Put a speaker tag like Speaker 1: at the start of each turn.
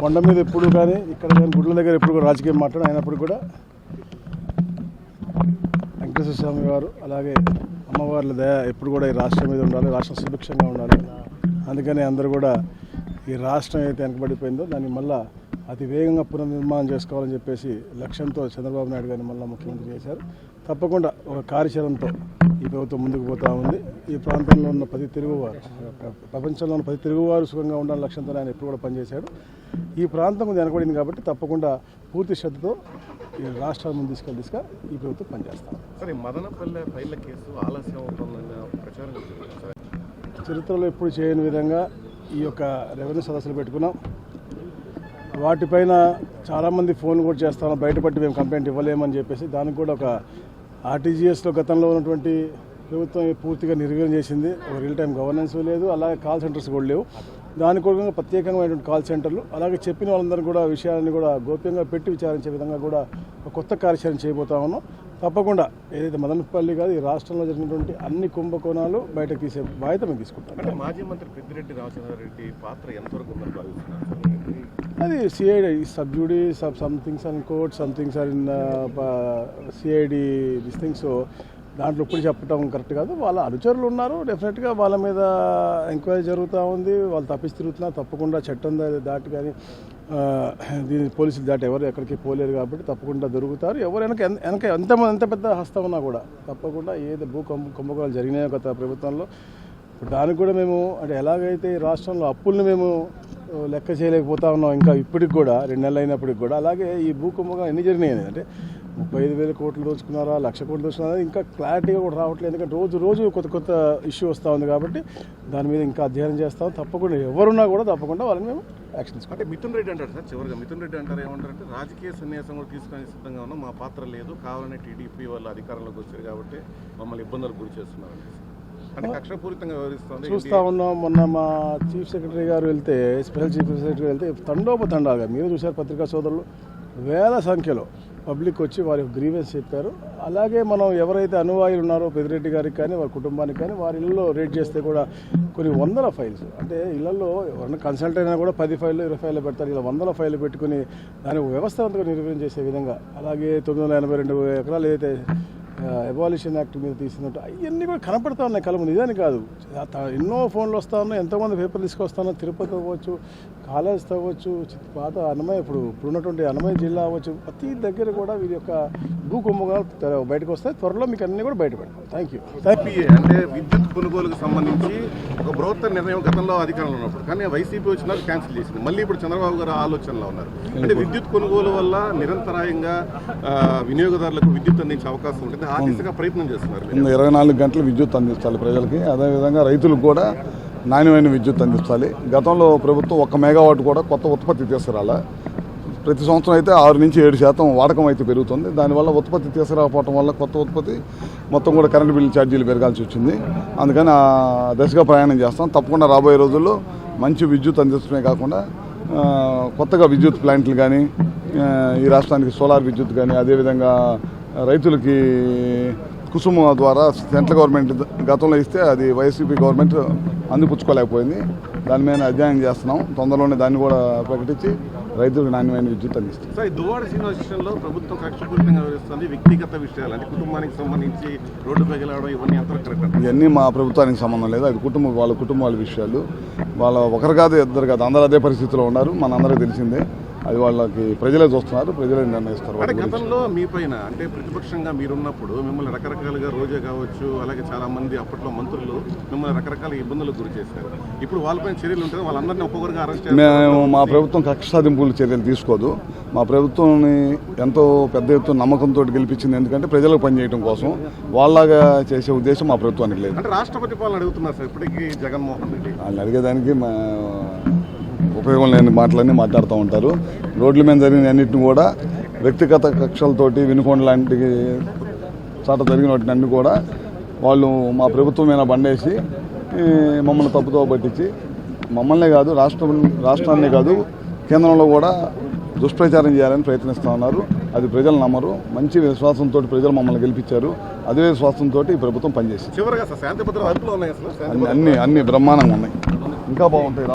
Speaker 1: కొండ మీద ఎప్పుడు కానీ ఇక్కడ కానీ గుడ్ల దగ్గర ఎప్పుడు కూడా రాజకీయం మాట్లాడు అయినప్పుడు కూడా వెంకటేశ్వర స్వామి వారు అలాగే అమ్మవార్ల దయ ఎప్పుడు కూడా ఈ రాష్ట్రం మీద ఉండాలి, రాష్ట్రం సుభిక్షంగా ఉండాలి. అందుకని అందరూ కూడా ఈ రాష్ట్రం అయితే వెనకబడిపోయిందో దాన్ని మళ్ళీ అతి వేగంగా పునర్నిర్మాణం చేసుకోవాలని చెప్పేసి లక్ష్యంతో చంద్రబాబు నాయుడు గారిని మళ్ళీ ముఖ్యమంత్రి చేశారు. తప్పకుండా ఒక కార్యాచరణతో ఈ ప్రభుత్వం ముందుకు పోతూ ఉంది. ఈ ప్రాంతంలో ఉన్న ప్రతి తెలుగువారు, ప్రపంచంలో ఉన్న ప్రతి తెలుగువారు సుఖంగా ఉండాలని లక్ష్యంతో ఆయన ఎప్పుడు కూడా పనిచేశాడు. ఈ ప్రాంతం వెనకబడింది కాబట్టి తప్పకుండా పూర్తి శ్రద్ధతో ఈ రాష్ట్రాల ముందు తీసుకెళ్ళి ఈ ప్రభుత్వం పనిచేస్తాం.
Speaker 2: సరే, మదనపల్లె ఫైళ్ల కేసు ఆలస్యం అవుతుందన్న ప్రచారం
Speaker 1: చరిత్రలో ఎప్పుడు చేయని విధంగా ఈ యొక్క రెవెన్యూ సదస్సులు పెట్టుకున్నాం. వాటిపైన చాలామంది ఫోన్ కూడా చేస్తాను, బయటపట్టి మేము కంప్లైంట్ ఇవ్వలేమని చెప్పేసి దానికి కూడా ఒక ఆర్టీజీఎస్లో గతంలో ఉన్నటువంటి ప్రభుత్వం పూర్తిగా నిర్వీర్యం చేసింది. ఒక రియల్ టైం గవర్నెన్స్ లేదు, అలాగే కాల్ సెంటర్స్ కూడా లేవు. దాని కూడా ప్రత్యేకమైనటువంటి కాల్ సెంటర్లు, అలాగే చెప్పిన వాళ్ళందరూ కూడా విషయాన్ని కూడా గోప్యంగా పెట్టి విచారించే విధంగా కూడా ఒక కొత్త కార్యాచరణ చేయబోతా ఉన్నాం. తప్పకుండా ఏదైతే మదనపల్లి కాదు ఈ రాష్ట్రంలో జరిగినటువంటి అన్ని కుంభకోణాలు బయటకు తీసే బాధ్యత మేము తీసుకుంటాం.
Speaker 2: అంటే మాజీ మంత్రి పెద్దిరెడ్డి రామచంద్రారెడ్డి పాత్ర ఎంతవరకు ఉందని భావిస్తున్నారు?
Speaker 1: అది CID sub judice somethings and court somethings are in CID this things. దాంట్లో ఇప్పుడు చెప్పడం కరెక్ట్ కాదు. వాళ్ళ అనుచరులు ఉన్నారు, డెఫినెట్గా వాళ్ళ మీద ఎంక్వైరీ జరుగుతూ ఉంది. వాళ్ళు తప్పిసి తిరుగుతున్నారు. తప్పకుండా చట్టం దాటి కానీ దీని పోలీసులు దాటి ఎవరు ఎక్కడికి పోలేరు కాబట్టి తప్పకుండా దొరుకుతారు. ఎవరు ఎంత పెద్ద హస్తం ఉన్నా కూడా తప్పకుండా ఏదో కుంభకోణాలు జరిగినాయో గత ప్రభుత్వంలో ఇప్పుడు దానికి కూడా మేము అంటే ఎలాగైతే ఈ రాష్ట్రంలో అప్పుల్ని మేము లెక్క చేయలేకపోతా ఉన్నాం ఇంకా ఇప్పటికి కూడా 2 నెలలు అయినప్పటికి కూడా, అలాగే ఈ కుంభకోణాలు ఎన్ని జరిగినాయి అంటే 35,000 కోట్లు దోచుకున్నారా, 1,00,000 కోట్లు దోచుకున్నారా ఇంకా క్లారిటీగా కూడా రావట్లేదు. ఎందుకంటే రోజు కొత్త ఇష్యూ వస్తూ ఉంది కాబట్టి దాని మీద ఇంకా అధ్యయనం చేస్తాం. తప్పకుండా ఎవరున్నా కూడా తప్పకుండా వాళ్ళని మేము యాక్షన్ తీసుకుంటాం.
Speaker 2: అంటే మిథున్ రెడ్డి అంటారు సార్, చివరిగా మిథున్ రెడ్డి అంటారు ఏమంటారంటే రాజకీయ సన్యాసం కూడా తీసుకొని సిద్ధంగా ఉన్నాం, మా పాత్ర లేదు, కావాలని టీడీపీ వాళ్ళు అధికారంలోకి వచ్చారు కాబట్టి మమ్మల్ని ఇబ్బందులకు గురి చేస్తున్నారు అంటే కక్షపూరితంగా వ్యవహరిస్తుంది
Speaker 1: చూస్తూ ఉన్నాం. మొన్న మా చీఫ్ సెక్రటరీ గారు వెళ్తే, స్పెషల్ చీఫ్ సెక్రటరీ వెళ్తే తండోపతండాలుగా మీరు చూశారు, పత్రికా సోదరులు వేల సంఖ్యలో పబ్లిక్ వచ్చి వారి గ్రీవెన్స్ చెప్పారు. అలాగే మనం ఎవరైతే అనువాయులు ఉన్నారో పెద్దిరెడ్డి గారికి కానీ వారి కుటుంబానికి కానీ వారి ఇళ్ళలో రేట్ చేస్తే కూడా కొన్ని వందల ఫైల్స్, అంటే ఇళ్లలో ఎవరైనా కన్సల్ట్ అయినా కూడా 10 ఫైళ్ళు 20 ఫైళ్ళు పెడతారు. ఇలా వందల ఫైళ్ళు పెట్టుకుని దాన్ని వ్యవస్థవంతంగా నిర్వహణ చేసే విధంగా, అలాగే 982 ఎకరాలు ఏదైతే అబాలిషన్ యాక్ట్ మీద తీసినట్టు అవన్నీ కూడా కనపడతా ఉన్నాయి కళ్ళ ముందు. నిజానికి కాదు, ఎన్నో ఫోన్లు వస్తూ ఉన్నాయి, ఎంతోమంది పేపర్లు తీసుకొస్తాను. తిరుపతి అవ్వచ్చు, కాలేజ్ అవ్వచ్చు, పాత అన్నమయ్య ఇప్పుడు ఉన్నటువంటి అన్నమయ్య జిల్లా అవ్వచ్చు, ప్రతి దగ్గర కూడా వీరి యొక్క కుంభకోణాలు బయటకు వస్తాయి. త్వరలో మీకు అన్నీ కూడా బయటపెడతాం. Thank you.
Speaker 2: అంటే విద్యుత్ కొనుగోలుకు సంబంధించి ఒక బృహత్తర నిర్ణయం గతంలో అధికారంలో ఉన్నప్పుడు, కానీ వైసీపీ వచ్చినాక క్యాన్సిల్ చేసింది. మళ్ళీ ఇప్పుడు చంద్రబాబు గారు ఆలోచనలో ఉన్నారు. అంటే విద్యుత్ కొనుగోలు వల్ల నిరంతరాయంగా వినియోగదారులకు విద్యుత్ అందించే అవకాశం ఉంటుంది, ఆ దిశగా ప్రయత్నం చేస్తున్నారు.
Speaker 3: 24 గంటలు విద్యుత్ అందించాలి ప్రజలకి, అదేవిధంగా రైతులకు కూడా నాణ్యమైన విద్యుత్ అందించాలి. గతంలో ప్రభుత్వం 1 మెగావాట్ కూడా కొత్త ఉత్పత్తి తీసుకురాలా. ప్రతి సంవత్సరం అయితే 6 నుంచి 7% వాడకం అయితే పెరుగుతుంది. దానివల్ల ఉత్పత్తి తీసుకురాకపోవడం వల్ల కొత్త ఉత్పత్తి మొత్తం కూడా కరెంటు బిల్లు ఛార్జీలు పెరగాల్సి వచ్చింది. అందుకని ఆ దశగా ప్రయాణం చేస్తాం. తప్పకుండా రాబోయే రోజుల్లో మంచి విద్యుత్ అందించడమే కాకుండా కొత్తగా విద్యుత్ ప్లాంట్లు కానీ, ఈ రాష్ట్రానికి సోలార్ విద్యుత్ కానీ, అదేవిధంగా రైతులకి కుసుమ ద్వారా సెంట్రల్ గవర్నమెంట్ గతంలో ఇస్తే అది వైసీపీ గవర్నమెంట్ అందిపుచ్చుకోలేకపోయింది. దాని మీద అధ్యయనం చేస్తున్నాం. తొందరలోనే దాన్ని కూడా ప్రకటించి రైతులకు నాణ్యమైన విద్యుత్ అందిస్తుంది.
Speaker 2: సార్, దువ్వాడ శ్రీనివాస్ విషయంలో ప్రభుత్వం కక్షపూరితంగా వ్యవహరిస్తుంది. వ్యక్తిగత విషయాలు అంటే కుటుంబానికి సంబంధించి రోడ్డుపై గెలవడం ఇవన్నీ ఎంత కరెక్ట్?
Speaker 3: ఇవన్నీ మా ప్రభుత్వానికి సంబంధం లేదు. అది వాళ్ళ కుటుంబాల విషయాలు. వాళ్ళ ఒకరు కాదు, ఇద్దరు కాదు, అందరూ అదే పరిస్థితిలో ఉన్నారు. మనందరికీ తెలిసిందే. అది వాళ్ళకి ప్రజలే చూస్తున్నారు, ప్రజలే నిర్ణయిస్తారు.
Speaker 2: అంటే గతంలో మీ పైన అంటే ప్రతిపక్షంగా మీరున్నప్పుడు మిమ్మల్ని రకరకాలుగా రోజా కావచ్చు, అలాగే చాలా మంది అప్పట్లో మంత్రులు మిమ్మల్ని రకరకాల ఇబ్బందులకు గురి చేశారు. ఇప్పుడు వాళ్ళపైన చర్యలు ఉంటుంది, వాళ్ళందరినీ ఒక్కొక్కరిగా అరెస్ట్ చేస్తారు.
Speaker 3: మేము మా ప్రభుత్వం కక్ష సాధింపుల చర్యలు తీసుకోదు. మా ప్రభుత్వాన్ని ఎంతో పెద్ద ఎత్తున నమ్మకంతో గెలిపించింది. ఎందుకంటే ప్రజలకు పనిచేయడం కోసం. వాళ్ళగా చేసే ఉద్దేశం మా ప్రభుత్వానికి లేదు.
Speaker 2: అంటే రాష్ట్రపతి పాలన అడుగుతున్నారు సార్ ఇప్పటికీ జగన్మోహన్ రెడ్డి.
Speaker 3: వాళ్ళు అడిగేదానికి ఉపయోగం లేని మాటలన్నీ మాట్లాడుతూ ఉంటారు. రోడ్ల మీద జరిగిన అన్నింటిని కూడా వ్యక్తిగత కక్షలతోటి వినుకొండ లాంటి చాట జరిగిన వాటిని అన్ని కూడా వాళ్ళు మా ప్రభుత్వం మీద బండేసి మమ్మల్ని తప్పుతో పట్టించి మమ్మల్నే కాదు రాష్ట్రాన్నే కాదు కేంద్రంలో కూడా దుష్ప్రచారం చేయాలని ప్రయత్నిస్తూ ఉన్నారు. అది ప్రజలు నమ్మరు. మంచి విశ్వాసంతో ప్రజలు మమ్మల్ని గెలిపించారు. అదే విశ్వాసంతో ఈ ప్రభుత్వం పనిచేసింది.
Speaker 2: చివరిగా శాంతి భద్రతలు
Speaker 3: అన్ని బ్రహ్మాండంగా ఉన్నాయి, ఇంకా బాగుంటాయి.